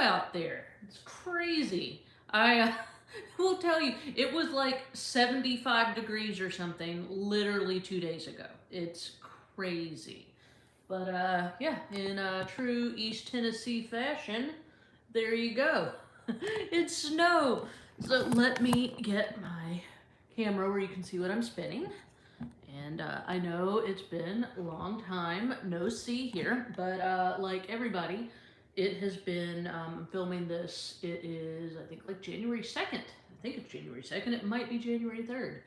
out there. It's crazy. I will tell you, it was like 75 degrees or something literally 2 days ago. It's crazy. But yeah, in true East Tennessee fashion, there you go. It's snow. So let me get my camera where you can see what I'm spinning. And I know it's been a long time no see here, but like everybody, it has been filming this. It is, I think, like January 2nd. I think it's January 2nd. It might be January 3rd.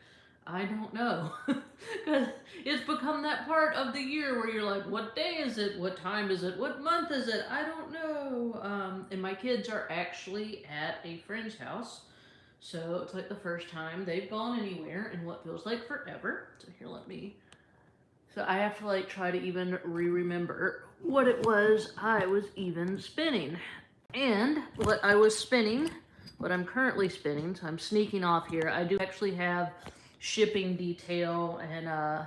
I don't know. Because it's become that part of the year where you're like, what day is it? What time is it? What month is it? I don't know. And my kids are actually at a friend's house. So it's like the first time they've gone anywhere in what feels like forever. So here, let me. So I have to like try to even remember what it was I was even spinning. And what I was spinning, what I'm currently spinning, so I'm sneaking off here. I do actually have shipping detail and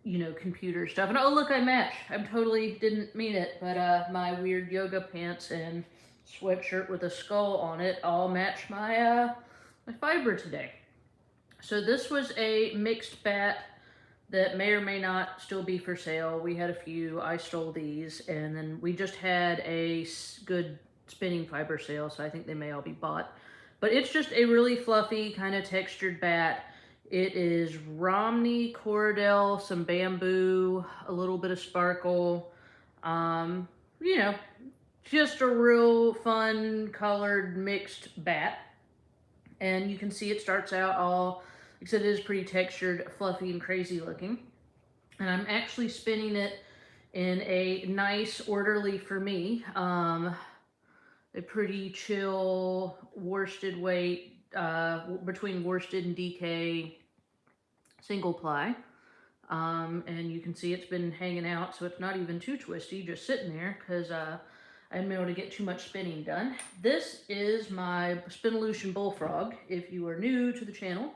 you know, computer stuff. And oh look, I match. I totally didn't mean it, but my weird yoga pants and sweatshirt with a skull on it all match my my fiber today. So this was a mixed bat that may or may not still be for sale. We had a few. I stole these, and then we just had a good spinning fiber sale, so I think they may all be bought. But it's just a really fluffy, kind of textured bat. It is Romney, Cordell, some bamboo, a little bit of sparkle. You know, just a real fun, colored, mixed bat. And you can see it starts out all, like I said, it is pretty textured, fluffy, and crazy looking. And I'm actually spinning it in a nice, orderly, for me, a pretty chill worsted weight, between worsted and DK single ply. And you can see it's been hanging out, so it's not even too twisty, just sitting there, because I haven't been able to get too much spinning done. This is my Spinolution Bullfrog, if you are new to the channel.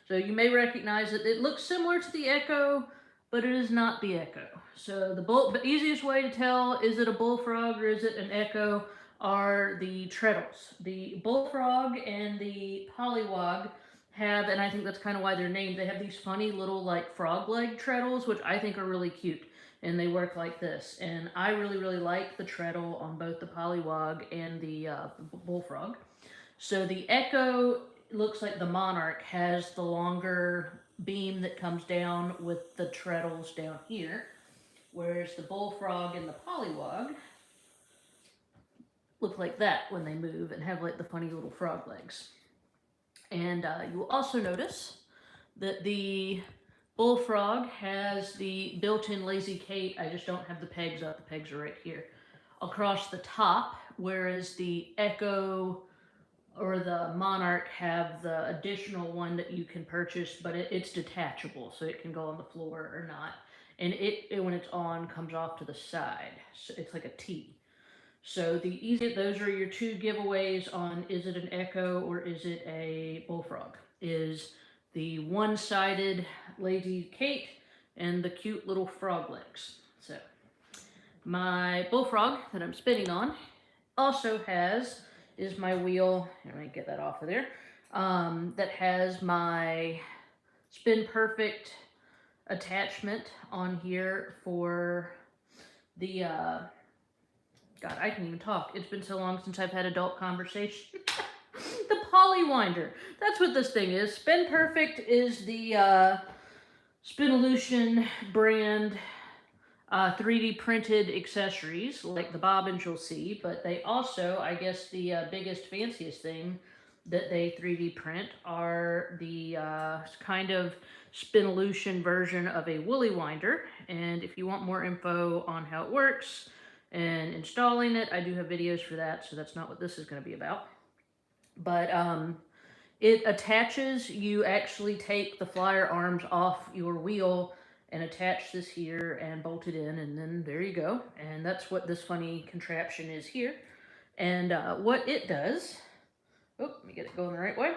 So you may recognize it. It looks similar to the Echo, but it is not the Echo. So the easiest way to tell, is it a Bullfrog or is it an Echo, are the treadles. The Bullfrog and the Polywog have, and I think that's kind of why they're named, they have these funny little like frog leg treadles, which I think are really cute. And they work like this. And I really, really like the treadle on both the Polywog and the Bullfrog. So the Echo, looks like the Monarch has the longer beam that comes down with the treadles down here. Whereas the Bullfrog and the Polywog look like that when they move and have like the funny little frog legs. And you will also notice that the Bullfrog has the built-in Lazy Kate. I just don't have the pegs up. The pegs are right here across the top, whereas the Echo or the Monarch have the additional one that you can purchase, but it's detachable, so it can go on the floor or not. And it when it's on, comes off to the side. So it's like a T. So those are your two giveaways on, is it an Echo or is it a Bullfrog? Is the one-sided Lazy Kate and the cute little frog legs. So my Bullfrog that I'm spinning on also is my wheel, let me get that off of there, that has my Spin Perfect attachment on here for the God, I can't even talk. It's been so long since I've had adult conversation. The Polywinder. That's what this thing is. Spin Perfect is the Spinolution brand 3D printed accessories, like the bobbins you'll see, but they also, I guess the biggest, fanciest thing that they 3D print are the kind of Spinolution version of a Woolly Winder. And if you want more info on how it works and installing it, I do have videos for that, so that's not what this is going to be about. But it attaches, you actually take the flyer arms off your wheel and attach this here and bolt it in, and then there you go. And that's what this funny contraption is here. And what it does, oh, let me get it going the right way,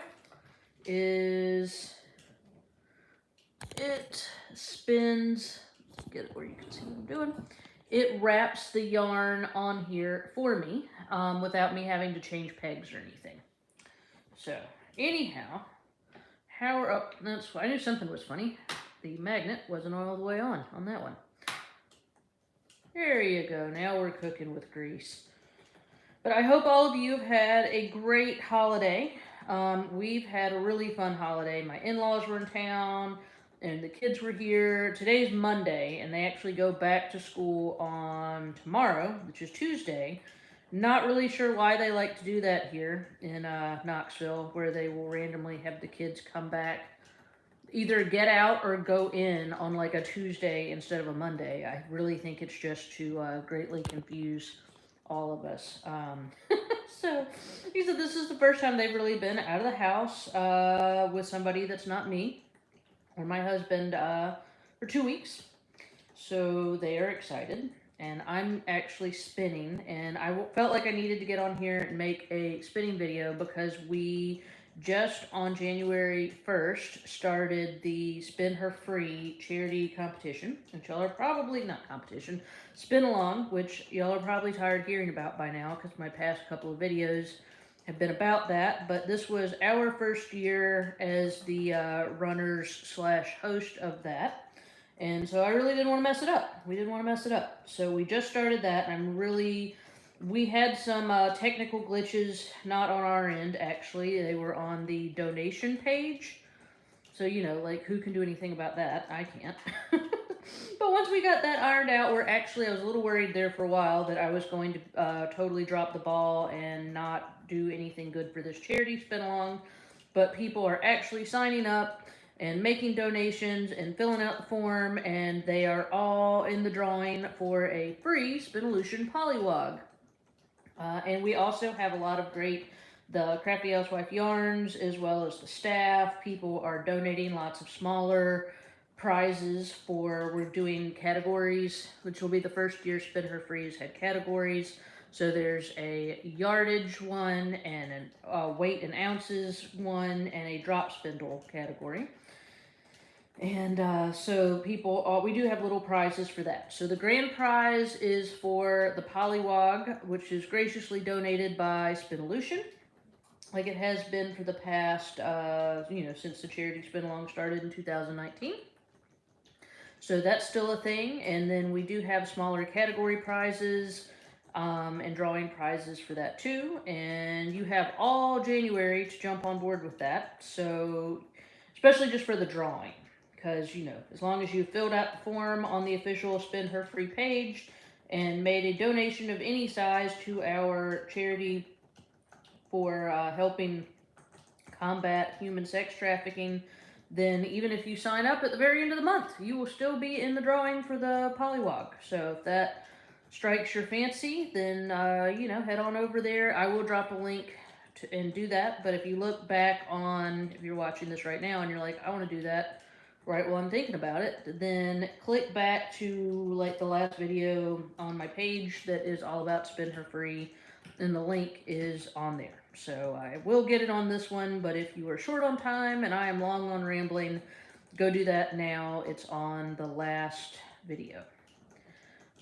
is it spins, get it where you can see what I'm doing. it wraps the yarn on here for me without me having to change pegs or anything. So anyhow, how are up? That's I knew something was funny. The magnet wasn't all the way on that one. There you go. Now we're cooking with grease. But I hope all of you have had a great holiday. We've had a really fun holiday. My in-laws were in town and the kids were here. Today's Monday and they actually go back to school on tomorrow, which is Tuesday. Not really sure why they like to do that here in Knoxville, where they will randomly have the kids come back, either get out or go in on like a Tuesday instead of a Monday. I really think it's just to greatly confuse all of us. So he said this is the first time they've really been out of the house with somebody that's not me or my husband for 2 weeks. So they are excited. And I'm actually spinning, and I felt like I needed to get on here and make a spinning video because we just on January 1st started the Spin Her Free charity competition, which y'all are probably, not competition, spin along, which y'all are probably tired of hearing about by now because my past couple of videos have been about that, but this was our first year as the runners slash host of that. And so I really didn't want to mess it up. We didn't want to mess it up. So we just started that, and we had some technical glitches, not on our end, actually. They were on the donation page. So, you know, like, who can do anything about that? I can't. But once we got that ironed out, I was a little worried there for a while that I was going to totally drop the ball and not do anything good for this charity spin along. But people are actually signing up and making donations and filling out the form, and they are all in the drawing for a free Spinolution Polywog. And we also have a lot of the Crafty Housewife yarns, as well as the staff. People are donating lots of smaller prizes we're doing categories, which will be the first year Spin Her Free has had categories. So there's a yardage one, and a weight in ounces one, and a drop spindle category. And so we do have little prizes for that. So the grand prize is for the Polywog, which is graciously donated by Spinolution, like it has been for the past, since the charity spin along started in 2019. So that's still a thing. And then we do have smaller category prizes and drawing prizes for that too. And you have all January to jump on board with that. So, especially just for the drawing. Because, as long as you filled out the form on the official Spin Her Free page and made a donation of any size to our charity for helping combat human sex trafficking, then even if you sign up at the very end of the month, you will still be in the drawing for the Polywog. So if that strikes your fancy, then, head on over there. I will drop a link and do that. But if you look back if you're watching this right now and you're like, I want to do that, right, well, I'm thinking about it, then click back to like the last video on my page that is all about Spin Her Free, and the link is on there. So I will get it on this one, but if you are short on time and I am long on rambling, go do that now. It's on the last video.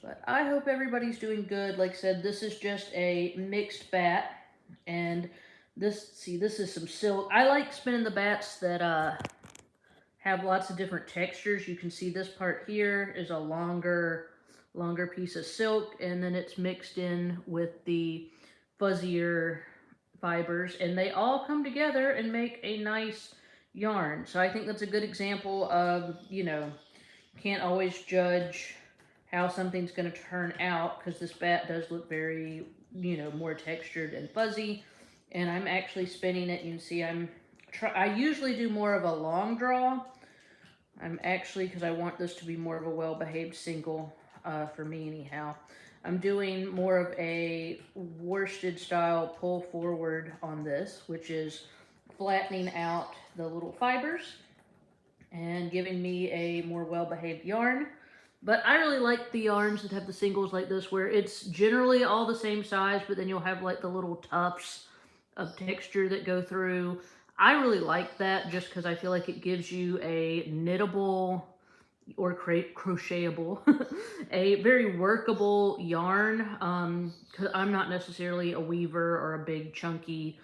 But I hope everybody's doing good. Like I said, this is just a mixed bat, and this is some silk. I like spinning the bats that have lots of different textures. You can see this part here is a longer piece of silk, and then it's mixed in with the fuzzier fibers, and they all come together and make a nice yarn. So I think that's a good example of, can't always judge how something's going to turn out, because this bat does look very, more textured and fuzzy. And I'm actually spinning it. You can see I usually do more of a long draw. Because I want this to be more of a well-behaved single for me anyhow. I'm doing more of a worsted style pull forward on this, which is flattening out the little fibers and giving me a more well-behaved yarn. But I really like the yarns that have the singles like this, where it's generally all the same size, but then you'll have like the little tufts of texture that go through. I really like that just because I feel like it gives you a knittable or crochetable, a very workable yarn. Because I'm not necessarily a weaver or a big chunky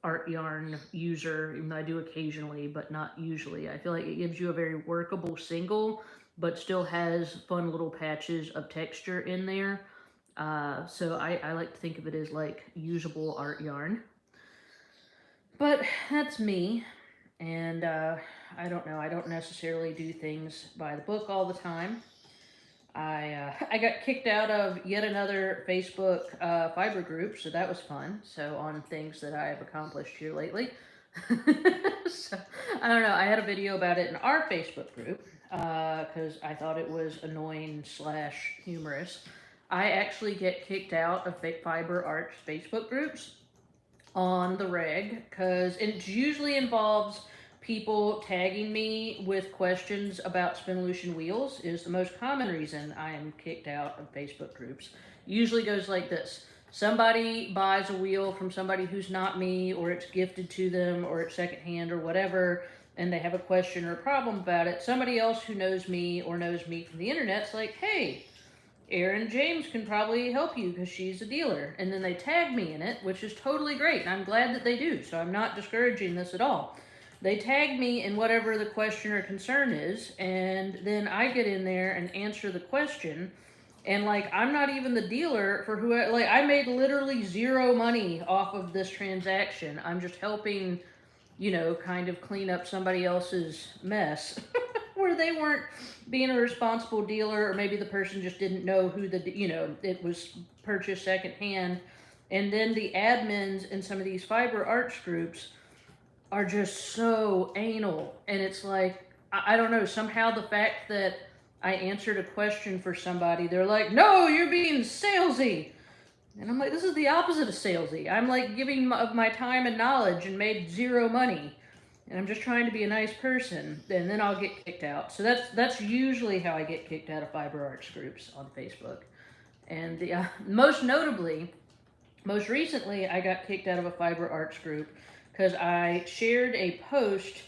art yarn user, even though I do occasionally, but not usually. I feel like it gives you a very workable single, but still has fun little patches of texture in there. So I like to think of it as like usable art yarn. But that's me, and I don't know. I don't necessarily do things by the book all the time. I got kicked out of yet another Facebook fiber group, so that was fun. So on things that I have accomplished here lately. So I don't know. I had a video about it in our Facebook group because I thought it was annoying slash humorous. I actually get kicked out of fake fiber arts Facebook groups on the reg because it usually involves people tagging me with questions about Spinolution wheels is the most common reason I am kicked out of Facebook groups. Usually goes like this. Somebody buys a wheel from somebody who's not me, or it's gifted to them, or it's secondhand, or whatever, and they have a question or a problem about it. Somebody else who knows me or knows me from the internet's like, hey, Erin James can probably help you because she's a dealer. And then they tag me in it, which is totally great. And I'm glad that they do. So I'm not discouraging this at all. They tag me in whatever the question or concern is. And then I get in there and answer the question. And like, I'm not even the dealer for who, like, I made literally zero money off of this transaction. I'm just helping, you know, kind of clean up somebody else's mess. Where they weren't being a responsible dealer, or maybe the person just didn't know who it was purchased secondhand. And then the admins in some of these fiber arts groups are just so anal. And it's like, I don't know, somehow the fact that I answered a question for somebody, they're like, no, you're being salesy. And I'm like, this is the opposite of salesy. I'm like giving of my time and knowledge and made zero money, and I'm just trying to be a nice person, and then I'll get kicked out. So that's usually how I get kicked out of fiber arts groups on Facebook. And most notably, most recently, I got kicked out of a fiber arts group because I shared a post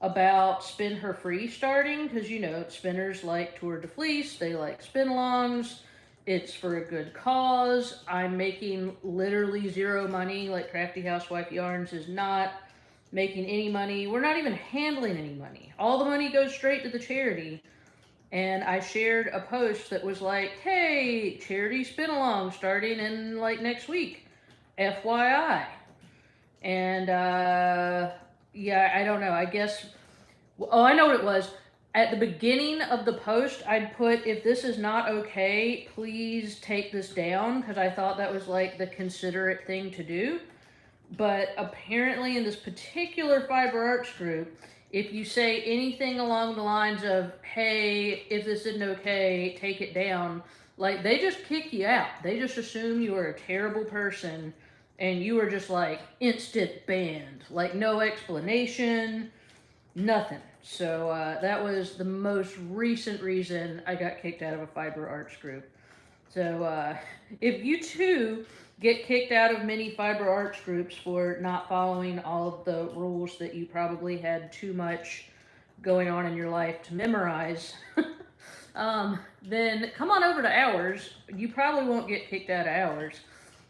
about Spin Her Free starting, because you know spinners like Tour de Fleece, they like spin-alongs. It's for a good cause. I'm making literally zero money, like Crafty Housewife Yarns is not making any money. We're not even handling any money. All the money goes straight to the charity. And I shared a post that was like, hey, charity spin along starting in like next week. FYI. And yeah, I don't know. I guess, oh, I know what it was. At the beginning of the post, I'd put, if this is not okay, please take this down, because I thought that was like the considerate thing to do. But apparently in this particular fiber arts group, if you say anything along the lines of, hey, if this isn't okay, take it down, like they just kick you out. They just assume you are a terrible person and you are just like instant banned. Like no explanation, nothing. So that was the most recent reason I got kicked out of a fiber arts group. So if you too get kicked out of many fiber arts groups for not following all of the rules that you probably had too much going on in your life to memorize, then come on over to ours. You probably won't get kicked out of ours.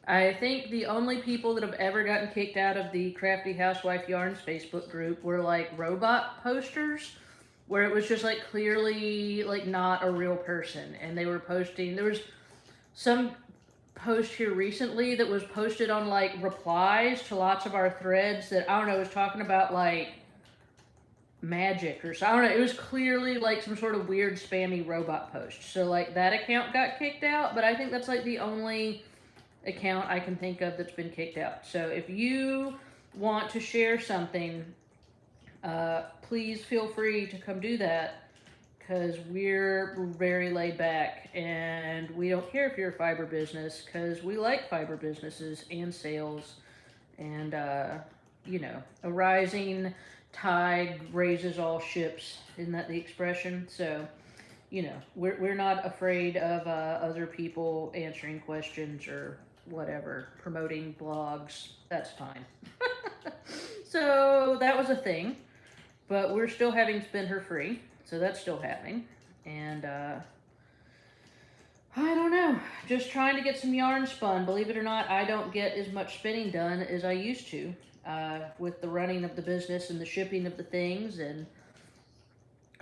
I think the only people that have ever gotten kicked out of the Crafty Housewife Yarns Facebook group were like robot posters, where it was just like clearly like not a real person, and they were posting. There was some post here recently that was posted on like replies to lots of our threads that I don't know was talking about like magic or so. I don't know. It was clearly like some sort of weird spammy robot post. So like that account got kicked out, but I think that's like the only account I can think of that's been kicked out. So if you want to share something, please feel free to come do that, because we're very laid back and we don't care if you're a fiber business, because we like fiber businesses and sales. And, you know, a rising tide raises all ships. Isn't that the expression? So, you know, we're not afraid of other people answering questions or whatever, promoting blogs. That's fine. So that was a thing. But we're still having Spin Her Free, so that's still happening. And I don't know, just trying to get some yarn spun. Believe it or not, I don't get as much spinning done as I used to with the running of the business and the shipping of the things. And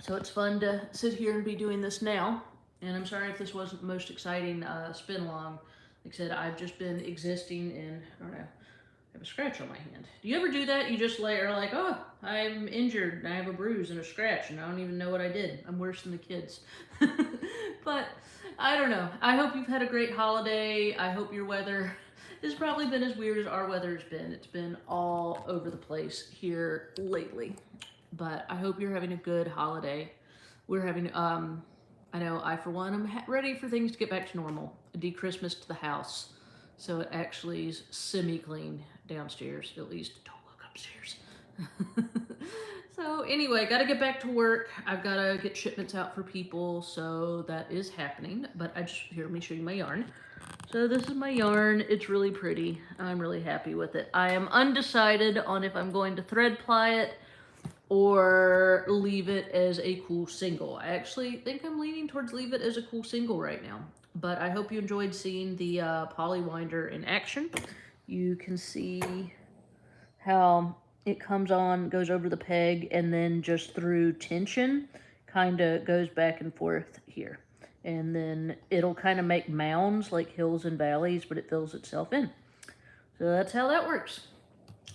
so it's fun to sit here and be doing this now. And I'm sorry if this wasn't the most exciting spin along. Like I said, I've just been existing in, I don't know, I have a scratch on my hand. Do you ever do that? You just are like, oh, I'm injured and I have a bruise and a scratch and I don't even know what I did. I'm worse than the kids. But I don't know. I hope you've had a great holiday. I hope your weather has probably been as weird as our weather has been. It's been all over the place here lately. But I hope you're having a good holiday. We're having, I know I, for one, am ready for things to get back to normal. A de-Christmas to the house. So it actually is semi-clean downstairs. At least don't look upstairs. So anyway, got to get back to work. I've got to get shipments out for people. So that is happening. But here, let me show you my yarn. So this is my yarn. It's really pretty. I'm really happy with it. I am undecided on if I'm going to thread ply it or leave it as a cool single. I actually think I'm leaning towards leave it as a cool single right now. But I hope you enjoyed seeing the poly winder in action. You can see how it comes on, goes over the peg, and then just through tension, kind of goes back and forth here. And then it'll kind of make mounds like hills and valleys, but it fills itself in. So that's how that works.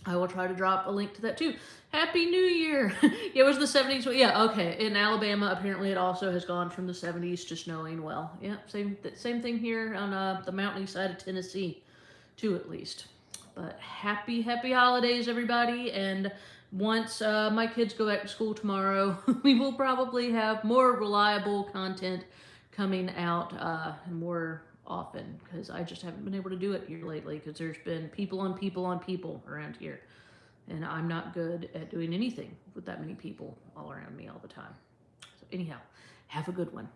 I will try to drop a link to that too. Happy New Year! Yeah, it was the 70s. Yeah, okay. In Alabama, apparently it also has gone from the 70s to snowing. Well, yeah, same thing here on the mountainy side of Tennessee, too, at least. But happy holidays, everybody. And once my kids go back to school tomorrow, we will probably have more reliable content coming out more often, because I just haven't been able to do it here lately because there's been people on people around here. And I'm not good at doing anything with that many people all around me all the time. So anyhow, have a good one.